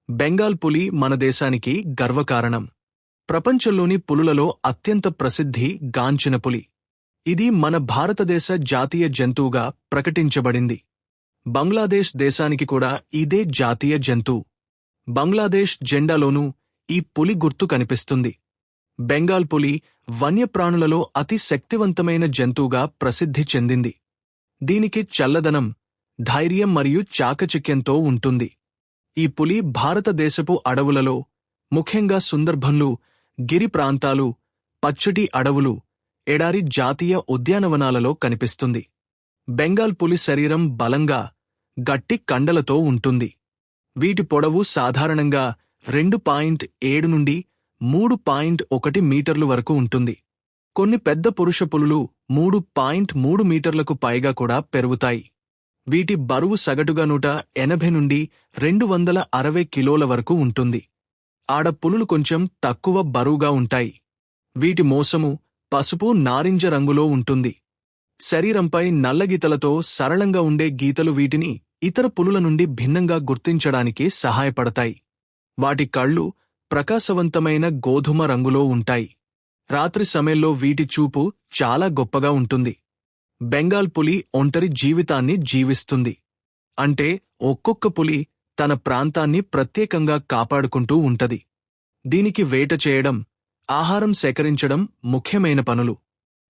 బెంగాల్ పులి మన దేశానికి గర్వకారణం. ప్రపంచంలోని పులులలో అత్యంత ప్రసిద్ధి గాంచిన పులి. ఇది మన భారతదేశ జాతీయ జంతువుగా ప్రకటించబడింది. బంగ్లాదేశ్ దేశానికి కూడా ఇదే జాతీయ జంతువు. బంగ్లాదేశ్ జెండాలోనూ ఈ పులి గుర్తు కనిపిస్తుంది. బెంగాల్ పులి వన్యప్రాణులలో అతి శక్తివంతమైన జంతువుగా ప్రసిద్ధి చెందింది. దీనికి చల్లదనం, ధైర్యం మరియు చాకచక్యంతో ఉంటుంది. ఈ పులి భారతదేశపు అడవులలో, ముఖ్యంగా సుందర్బన్లు, గిరి ప్రాంతాలు, పచ్చటి అడవులు, ఎడారి జాతీయ ఉద్యానవనాలలో కనిపిస్తుంది. బెంగాల్ పులి శరీరం బలంగా, గట్టి కండలతో ఉంటుంది. వీటి పొడవు సాధారణంగా 2.7 నుండి 3.1 మీటర్లు వరకు ఉంటుంది. కొన్ని పెద్ద పురుష పులులు 3.3 మీటర్లకు పైగా కూడా పెరుగుతాయి. వీటి బరువు సగటుగా 180 నుండి 260 కిలోల వరకు ఉంటుంది. ఆడ పులులు కొంచెం తక్కువ బరువుగా ఉంటాయి. వీటి మోసము పసుపు నారింజ రంగులో ఉంటుంది. శరీరంపై నల్లగీతలతో సరళంగా ఉండే గీతలు వీటిని ఇతర పులుల నుండి భిన్నంగా గుర్తించడానికి సహాయపడతాయి. వాటి కళ్ళు ప్రకాశవంతమైన గోధుమ రంగులో ఉంటాయి. రాత్రి సమయంలో వీటి చూపు చాలా గొప్పగా ఉంటుంది. బెంగాల్ పులి ఒంటరి జీవితాన్ని జీవిస్తుంది. అంటే ఒక్కొక్క పులి తన ప్రాంతాన్ని ప్రత్యేకంగా కాపాడుకుంటూ ఉంటది. దీనికి వేట చేయడం, ఆహారం సేకరించడం ముఖ్యమైన పనులు.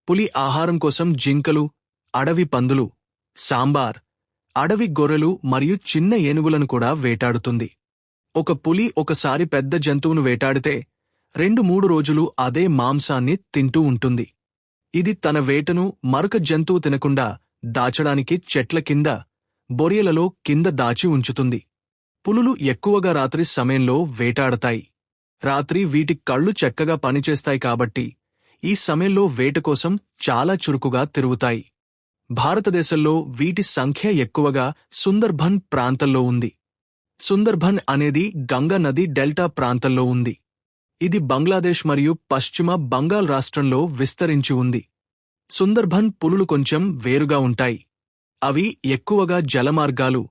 పులి ఆహారం కోసం జింకలు, అడవి పందులు, సాంబార్, అడవి గొర్రెలు మరియు చిన్న ఏనుగులను కూడా వేటాడుతుంది. ఒక పులి ఒకసారి పెద్ద జంతువును వేటాడితే 2-3 రోజులు అదే మాంసాన్ని తింటూ ఉంటుంది. ఇది తన వేటను మరొక జంతువు తినకుండా దాచడానికి చెట్ల కింద, బొరియలలో కింద దాచి ఉంచుతుంది. పులులు ఎక్కువగా రాత్రి సమయంలో వేటాడతాయి. రాత్రి వీటి కళ్ళు చక్కగా పనిచేస్తాయి కాబట్టి ఈ సమయంలో వేట కోసం చాలా చురుకుగా తిరుగుతాయి. భారతదేశంలో వీటి సంఖ్య ఎక్కువగా సుందర్బన్ ప్రాంతంలో ఉంది. సుందర్బన్ అనేది గంగా నది డెల్టా ప్రాంతంలో ఉంది. ఇది బంగ్లాదేశ్ మరియు పశ్చిమ బంగాల్ రాష్ట్రంలో విస్తరించి ఉంది. సుందర్బన్ పులులు కొంచెం వేరుగా ఉంటాయి. అవి ఎక్కువగా జలమార్గాలు,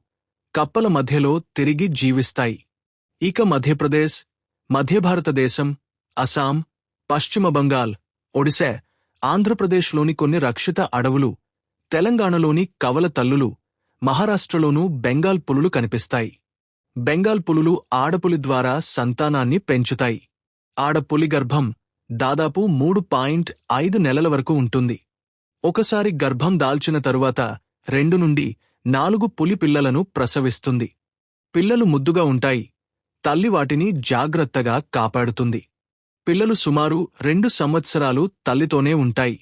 కప్పల మధ్యలో తిరిగి జీవిస్తాయి. ఇక మధ్యప్రదేశ్, మధ్య భారతదేశం, అస్సాం, పశ్చిమ బంగాల్, ఒడిశా, ఆంధ్రప్రదేశ్లోని కొన్ని రక్షిత అడవులు, తెలంగాణలోని కవల తల్లులు, మహారాష్ట్రలోనూ బెంగాల్ పులులు కనిపిస్తాయి. బెంగాల్ పులులు ఆడపులి ద్వారా సంతానాన్ని పెంచుతాయి. ఆడపులి గర్భం దాదాపు 3.5 నెలల వరకు ఉంటుంది. ఒకసారి గర్భం దాల్చిన తరువాత 2 నుండి 4 పులి పిల్లలను ప్రసవిస్తుంది. పిల్లలు ముద్దుగా ఉంటాయి. తల్లి వాటిని జాగ్రత్తగా కాపాడుతుంది. పిల్లలు సుమారు 2 సంవత్సరాలు తల్లితోనే ఉంటాయి.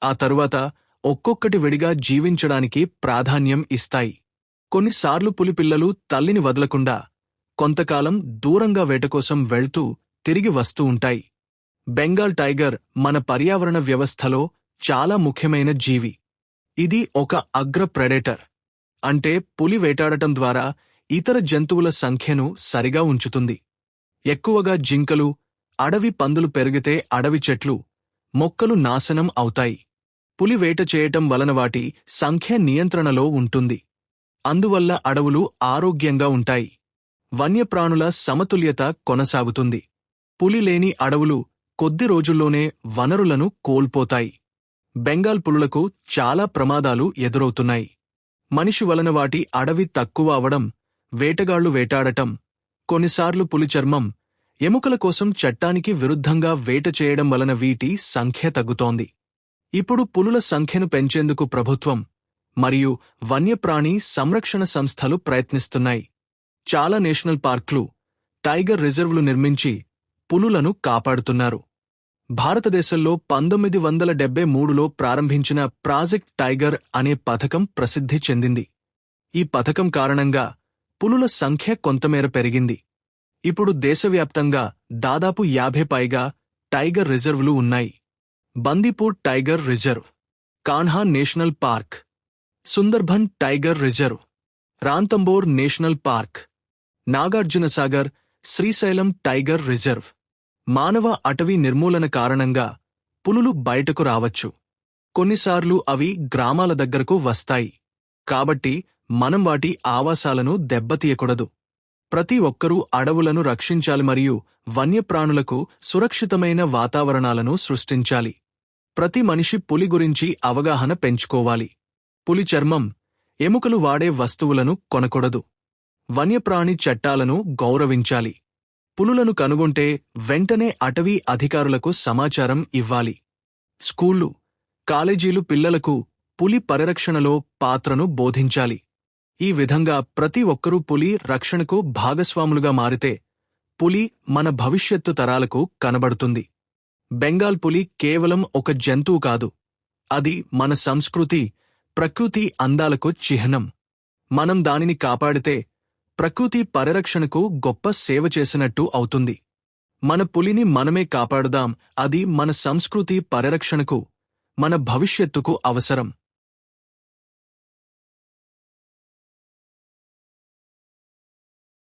ఆ తరువాత ఒక్కొక్కటి విడిగా జీవించడానికి ప్రాధాన్యం ఇస్తాయి. కొన్నిసార్లు పులి పిల్లలు తల్లిని వదలకుండా కొంతకాలం దూరంగా వేటకోసం వెళ్తూ తిరిగి వస్తూ ఉంటాయి. బెంగాల్ టైగర్ మన పర్యావరణ వ్యవస్థలో చాలా ముఖ్యమైన జీవి. ఇది ఒక అగ్ర ప్రెడేటర్. అంటే పులి వేటాడటం ద్వారా ఇతర జంతువుల సంఖ్యను సరిగా ఉంచుతుంది. ఎక్కువగా జింకలు, అడవి పందులు పెరిగితే అడవి చెట్లు, మొక్కలు నాశనం అవుతాయి. పులి వేట చేయటం వలన వాటి సంఖ్య నియంత్రణలో ఉంటుంది. అందువల్ల అడవులు ఆరోగ్యంగా ఉంటాయి. వన్యప్రాణుల సమతుల్యత కొనసాగుతుంది. పులి లేని అడవులు కొద్ది రోజుల్లోనే వనరులను కోల్పోతాయి. బెంగాల్ పులులకు చాలా ప్రమాదాలు ఎదురవుతున్నాయి. మనిషి వలన వాటి అడవి తక్కువ అవడం, వేటగాళ్లు వేటాడటం, కొన్నిసార్లు పులి చర్మం, ఎముకల కోసం చట్టానికి విరుద్ధంగా వేట చేయడం వలన వీటి సంఖ్య తగ్గుతోంది. ఇప్పుడు పులుల సంఖ్యను పెంచేందుకు ప్రభుత్వం మరియు వన్యప్రాణి సంరక్షణ సంస్థలు ప్రయత్నిస్తున్నాయి. చాలా నేషనల్ పార్క్లు, టైగర్ రిజర్వ్లు నిర్మించి పులులను కాపాడుతున్నారు. భారతదేశంలో 1973లో ప్రారంభించిన ప్రాజెక్ట్ టైగర్ అనే పథకం ప్రసిద్ధి చెందింది. ఈ పథకం కారణంగా పులుల సంఖ్య కొంతమేర పెరిగింది. ఇప్పుడు దేశవ్యాప్తంగా దాదాపు 50 పైగా టైగర్ రిజర్వ్లు ఉన్నాయి. Bandipur tiger reserve, Kanha national park, Sundarban tiger reserve, Ranthambore national park, Nagarjunasagar, Srisailam tiger reserve. మానవ అటవీ నిర్మూలన కారణంగా పులులు బయటకు రావచ్చు. కొన్నిసార్లు అవి గ్రామాల దగ్గరకు వస్తాయి. కాబట్టి మనం వాటి ఆవాసాలను దెబ్బతీయకూడదు. ప్రతి ఒక్కరూ అడవులను రక్షించాలి మరియు వన్యప్రాణులకు సురక్షితమైన వాతావరణాలను సృష్టించాలి. ప్రతి మనిషి పులి గురించి అవగాహన పెంచుకోవాలి. పులి చర్మం, ఎముకలు వాడే వస్తువులను కొనకూడదు. వన్యప్రాణి చట్టాలను గౌరవించాలి. పులులను కనుగొంటే వెంటనే అటవీ అధికారులకు సమాచారం ఇవ్వాలి. స్కూళ్లు, కాలేజీలు పిల్లలకు పులి పరిరక్షణలో పాత్రను బోధించాలి. ఈ విధంగా ప్రతి ఒక్కరూ పులి రక్షణకు భాగస్వాములుగా మారితే పులి మన భవిష్యత్తు తరాలకు కనబడుతుంది. బెంగాల్ పులి కేవలం ఒక జంతువు కాదు, అది మన సంస్కృతి, ప్రకృతి అందాలకు చిహ్నం. మనం దానిని కాపాడితే ప్రకృతి పరిరక్షణకు గొప్ప సేవ చేసినట్టు అవుతుంది. మన పులిని మనమే కాపాడుదాం, అది మన సంస్కృతి పరిరక్షణకు, మన భవిష్యత్తుకు అవసరం.